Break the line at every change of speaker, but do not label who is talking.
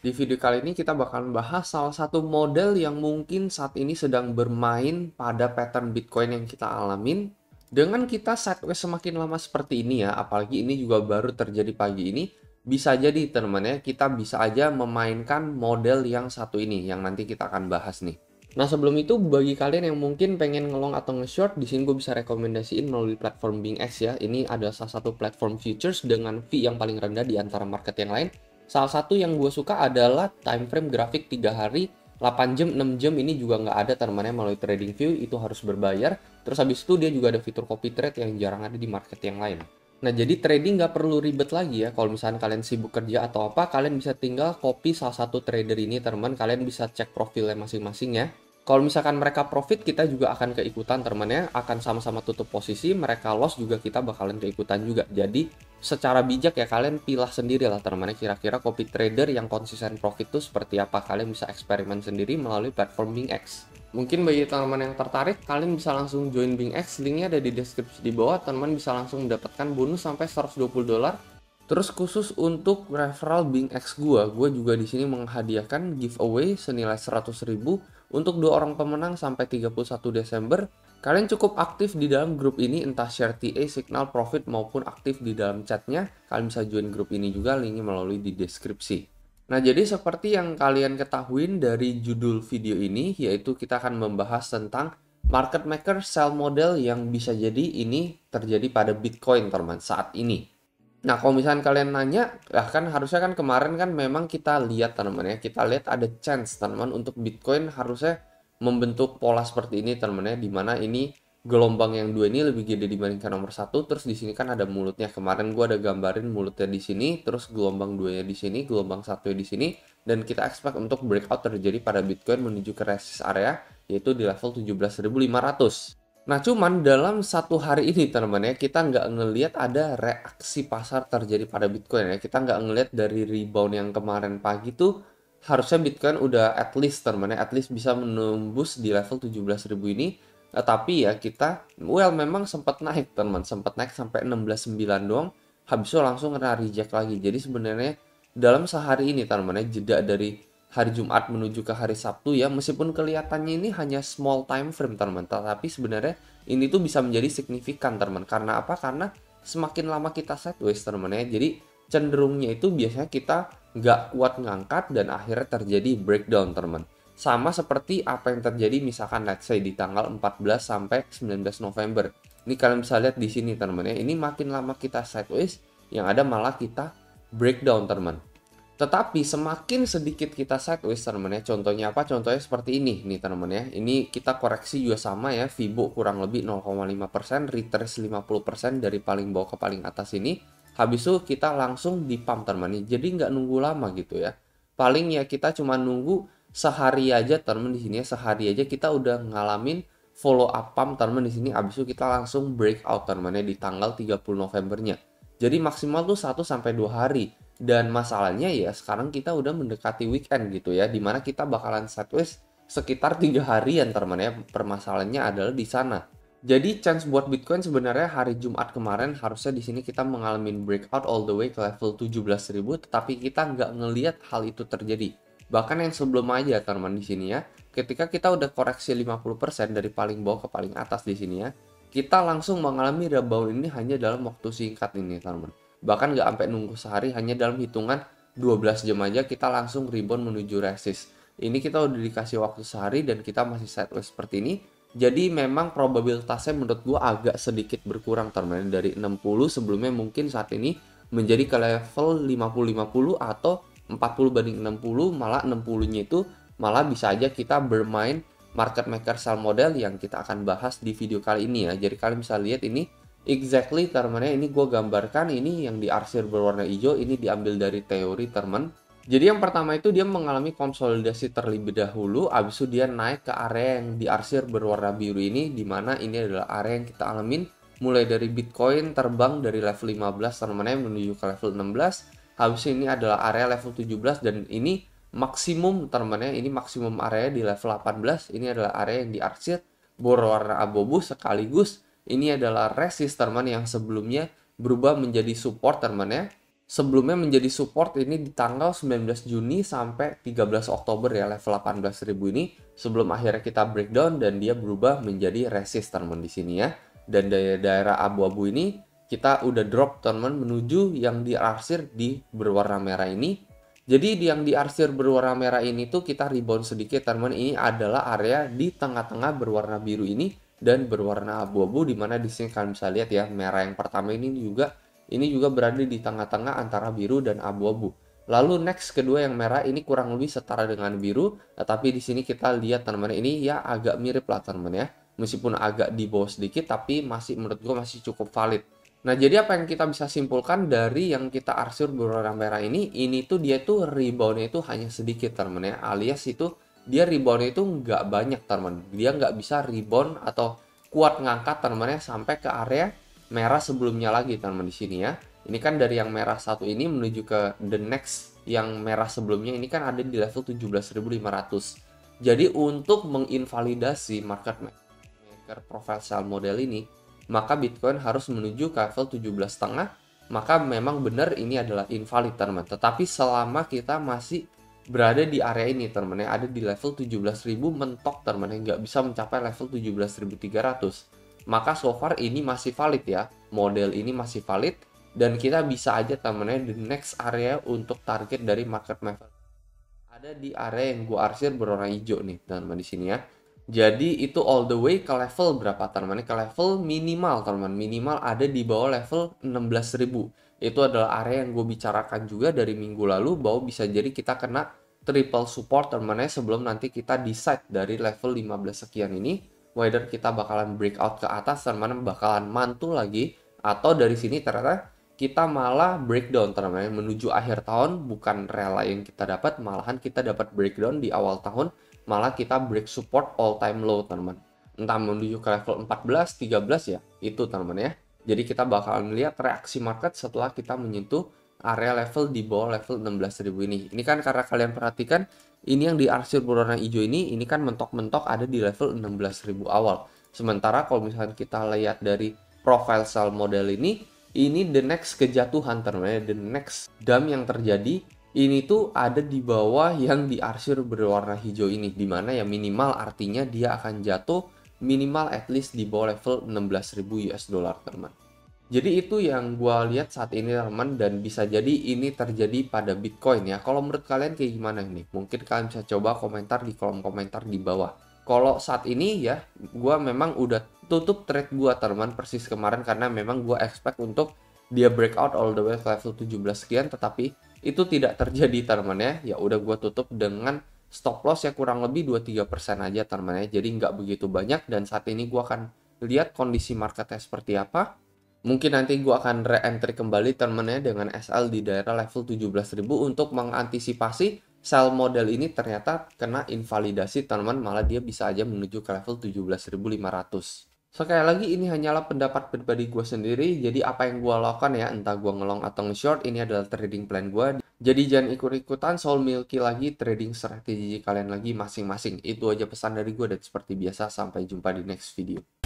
Di video kali ini kita bakal bahas salah satu model yang mungkin saat ini sedang bermain pada pattern Bitcoin yang kita alamin. Dengan kita sideways semakin lama seperti ini ya, apalagi ini juga baru terjadi pagi ini, bisa jadi teman-teman ya, kita bisa aja memainkan model yang satu ini, yang nanti kita akan bahas nih. Nah sebelum itu bagi kalian yang mungkin pengen ngelong atau nge-short, di sini gue bisa rekomendasiin melalui platform BingX ya. Ini adalah salah satu platform futures dengan fee yang paling rendah di antara market yang lain. Salah satu yang gue suka adalah time frame grafik 3 hari, 8 jam, 6 jam ini juga nggak ada teman-teman melalui TradingView, itu harus berbayar. Terus habis itu dia juga ada fitur copy trade yang jarang ada di market yang lain. Nah, jadi trading nggak perlu ribet lagi ya. Kalau misalnya kalian sibuk kerja atau apa, kalian bisa tinggal copy salah satu trader ini, teman. Kalian bisa cek profilnya masing-masing ya. Kalau misalkan mereka profit, kita juga akan keikutan, teman ya. Akan sama-sama tutup posisi, mereka loss juga kita bakalan keikutan juga. Jadi, secara bijak ya, kalian pilah sendiri lah, teman ya. Kira-kira copy trader yang konsisten profit itu seperti apa. Kalian bisa eksperimen sendiri melalui platform BingX. Mungkin bagi teman-teman yang tertarik, kalian bisa langsung join BingX, linknya ada di deskripsi di bawah, teman-teman bisa langsung mendapatkan bonus sampai $120. Terus khusus untuk referral BingX gue juga di sini menghadiahkan giveaway senilai 100.000 untuk 2 orang pemenang sampai 31 Desember. Kalian cukup aktif di dalam grup ini, entah share TA, signal, profit, maupun aktif di dalam chatnya. Kalian bisa join grup ini juga, linknya melalui di deskripsi. Nah, jadi seperti yang kalian ketahui dari judul video ini, yaitu kita akan membahas tentang market maker sell model yang bisa jadi ini terjadi pada Bitcoin, teman, saat ini. Nah, kalau misalnya kalian nanya, ya kan harusnya kan kemarin kan memang kita lihat, teman-teman ya, kita lihat ada chance, teman-teman, untuk Bitcoin harusnya membentuk pola seperti ini, teman-teman ya, di mana ini gelombang yang dua ini lebih gede dibandingkan nomor satu. Terus di sini kan ada mulutnya. Kemarin gua ada gambarin mulutnya di sini, terus gelombang duanya di sini, gelombang satunya di sini, dan kita expect untuk breakout terjadi pada Bitcoin menuju ke resist area yaitu di level 17.500. Nah, cuman dalam satu hari ini, teman-teman ya, kita nggak ngelihat ada reaksi pasar terjadi pada Bitcoin ya. Kita nggak ngelihat dari rebound yang kemarin pagi tuh, harusnya Bitcoin udah at least, teman-teman ya, at least bisa menembus di level 17.000 ini. Tapi ya kita, well memang sempat naik, teman, sempat naik sampai 16.900 doang, habis itu langsung kena reject lagi. Jadi sebenarnya dalam sehari ini, teman-teman ya, jeda dari hari Jumat menuju ke hari Sabtu ya, meskipun kelihatannya ini hanya small time frame, teman, tapi sebenarnya ini tuh bisa menjadi signifikan, teman. Karena apa? Karena semakin lama kita sideways, teman ya, jadi cenderungnya itu biasanya kita nggak kuat ngangkat dan akhirnya terjadi breakdown, teman. Sama seperti apa yang terjadi misalkan let's say di tanggal 14 sampai 19 November. Ini kalian bisa lihat di sini, teman ya. Ini makin lama kita sideways, yang ada malah kita breakdown, teman. Tetapi semakin sedikit kita sideways, teman ya. Contohnya apa? Contohnya seperti ini nih, teman ya. Ini kita koreksi juga sama ya. Fibo kurang lebih 0,5%, retrace 50% dari paling bawah ke paling atas ini. Habis itu kita langsung di pump, teman ya. Jadi nggak nunggu lama gitu ya. Paling ya kita cuma nunggu sehari aja, teman di sini ya. Sehari aja kita udah ngalamin follow up pump, teman di sini. Habis itu kita langsung breakout, teman ya, di tanggal 30 Novembernya. Jadi maksimal tuh 1 sampai 2 hari. Dan masalahnya ya sekarang kita udah mendekati weekend gitu ya, dimana kita bakalan sideways sekitar 3 harian, teman ya. Permasalahannya adalah di sana. Jadi chance buat Bitcoin sebenarnya hari Jumat kemarin harusnya di sini kita mengalami breakout all the way ke level 17.000, tetapi kita nggak ngelihat hal itu terjadi. Bahkan yang sebelum aja, teman di sini ya, ketika kita udah koreksi 50% dari paling bawah ke paling atas di sini ya, kita langsung mengalami rebound ini hanya dalam waktu singkat ini, teman. Bahkan nggak sampai nunggu sehari, hanya dalam hitungan 12 jam aja kita langsung rebound menuju resist. Ini kita udah dikasih waktu sehari dan kita masih sideways seperti ini. Jadi memang probabilitasnya menurut gua agak sedikit berkurang, teman, dari 60 sebelumnya mungkin saat ini menjadi ke level 50-50 atau 40 banding 60, malah 60-nya itu malah bisa aja kita bermain market maker sell model yang kita akan bahas di video kali ini ya. Jadi kalian bisa lihat ini exactly, teman, ini gue gambarkan, ini yang diarsir berwarna hijau, ini diambil dari teori, teman. Jadi yang pertama itu dia mengalami konsolidasi terlebih dahulu, abis itu dia naik ke area yang diarsir berwarna biru ini, dimana ini adalah area yang kita alamin mulai dari Bitcoin terbang dari level 15, teman, menuju ke level 16. Habis ini adalah area level 17 dan ini maksimum, teman, ini maksimum area di level 18. Ini adalah area yang diarsir berwarna abu-abu, sekaligus ini adalah resist, teman, yang sebelumnya berubah menjadi support, teman ya. sebelumnya menjadi support ini di tanggal 19 Juni sampai 13 Oktober ya, level 18.000 ini sebelum akhirnya kita breakdown dan dia berubah menjadi resist teman di sini ya. Dan dari daerah abu-abu ini kita udah drop teman menuju yang diarsir di berwarna merah ini. Jadi yang diarsir berwarna merah ini tuh kita rebound sedikit teman. Ini adalah area di tengah-tengah berwarna biru ini dan berwarna abu-abu, di mana di sini kalian bisa lihat ya, merah yang pertama ini juga berada di tengah-tengah antara biru dan abu-abu. Lalu next kedua yang merah ini kurang lebih setara dengan biru, tapi di sini kita lihat teman-teman ini ya agak mirip lah teman-teman ya. Meskipun agak di bawah sedikit tapi masih menurut gue masih cukup valid. Nah, jadi apa yang kita bisa simpulkan dari yang kita arsir berwarna merah ini tuh dia tuh reboundnya itu hanya sedikit teman-teman ya, alias itu dia reboundnya itu nggak banyak teman-teman. Dia nggak bisa rebound atau kuat ngangkat teman-teman ya sampai ke area merah sebelumnya lagi teman-teman di sini ya. Ini kan dari yang merah satu ini menuju ke the next yang merah sebelumnya ini kan ada di level 17.500. Jadi untuk menginvalidasi market maker profile sell model ini, maka Bitcoin harus menuju ke level 17,5. Maka memang benar ini adalah invalid teman-teman. Tetapi selama kita masih berada di area ini teman-teman, ada di level 17.000 mentok teman-teman, nggak bisa mencapai level 17.300, maka so far ini masih valid ya, model ini masih valid, dan kita bisa aja teman-teman di next area untuk target dari market maker ada di area yang gua arsir berwarna hijau nih teman-teman di sini ya. Jadi itu all the way ke level berapa teman-teman? Ke level minimal teman-teman, minimal ada di bawah level 16.000. Itu adalah area yang gue bicarakan juga dari minggu lalu bahwa bisa jadi kita kena triple support teman-teman ya, sebelum nanti kita decide dari level 15 sekian ini whether kita bakalan breakout ke atas teman-teman, bakalan mantul lagi, atau dari sini ternyata kita malah breakdown teman-teman menuju akhir tahun, bukan rela yang kita dapat, malahan kita dapat breakdown di awal tahun, malah kita break support all time low teman-teman, entah menuju ke level 14 13 ya, itu teman-teman ya. Jadi kita bakalan lihat reaksi market setelah kita menyentuh area level di bawah level 16.000 ini. Ini kan karena kalian perhatikan ini yang diarsir berwarna hijau ini kan mentok-mentok ada di level 16.000 awal. Sementara kalau misalnya kita lihat dari profile sell model ini the next kejatuhan teman-teman, the next dump yang terjadi ini tuh ada di bawah yang diarsir berwarna hijau ini, dimana ya minimal artinya dia akan jatuh minimal at least di bawah level 16.000 US dollar teman. Jadi itu yang gua lihat saat ini teman, dan bisa jadi ini terjadi pada Bitcoin ya. Kalau menurut kalian kayak gimana nih? Mungkin kalian bisa coba komentar di kolom komentar di bawah. Kalau saat ini ya, gua memang udah tutup trade gua teman persis kemarin, karena memang gua expect untuk dia breakout all the way ke level 17 sekian, tetapi itu tidak terjadi teman ya. Ya udah gua tutup dengan stop loss ya kurang lebih 2-3% aja teman ya. Jadi nggak begitu banyak, dan saat ini gua akan lihat kondisi marketnya seperti apa. Mungkin nanti gue akan re-entry kembali temennya dengan SL di daerah level 17.000 untuk mengantisipasi sell model ini ternyata kena invalidasi teman-teman, malah dia bisa aja menuju ke level 17.500. Sekali lagi ini hanyalah pendapat pribadi gue sendiri, jadi apa yang gue lakukan ya, entah gue ngelong atau nge-short, ini adalah trading plan gue. Jadi jangan ikut-ikutan soul milky lagi, trading strategi kalian lagi masing-masing. Itu aja pesan dari gue, dan seperti biasa sampai jumpa di next video.